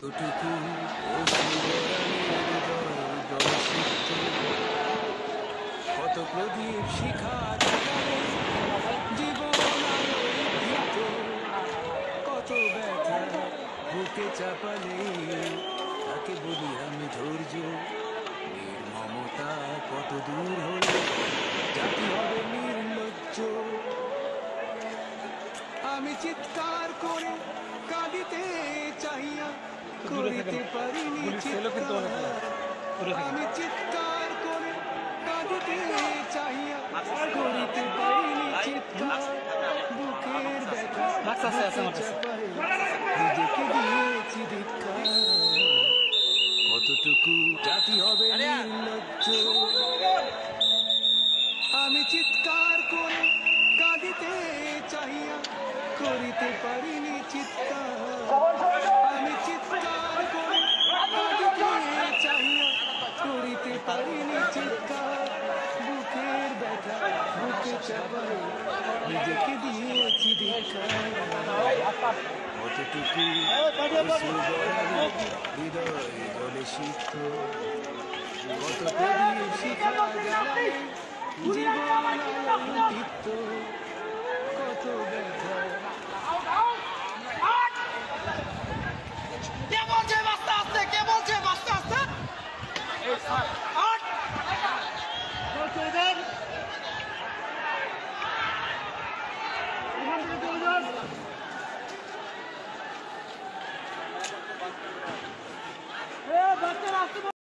কতটুকু দর্শিত কত প্রদীপ শিখা জাগালে জীবন আলোকিত কত ব্যথা বুকে চাপালে তাকে বলি আমি ধৈর্য নির্মমতা কত দূর হলে জাতি হবে নির্লজ্জ আমি চিৎকার করে কাঁদিতে চাইয়া করিতে পারিনি চিৎকার আমি চিৎকার করে কাঁদিতে চাইয়া করিতে পারিনি চিৎকার বুকের ব্যথা চাপারে নিজেকে দিয়েছি ধিক্কার কতটুকু জাতি হবে নির্লজ্জ আমি চিৎকার করে কাঁদিতে চাইয়া করিতে পারিনি চিৎকার আমি চিৎকার করে কাঁদিতে চাইয়া করিতে পারিনি চিৎকার বুকের ব্যথা বুকে চাপালে নিজেকে দিয়েছি ধিক্কার কতটুকু হৃদয় জলে সিদ্ধ কত প্রদীপ শিখা জ্বালায় জীবন আলোকিত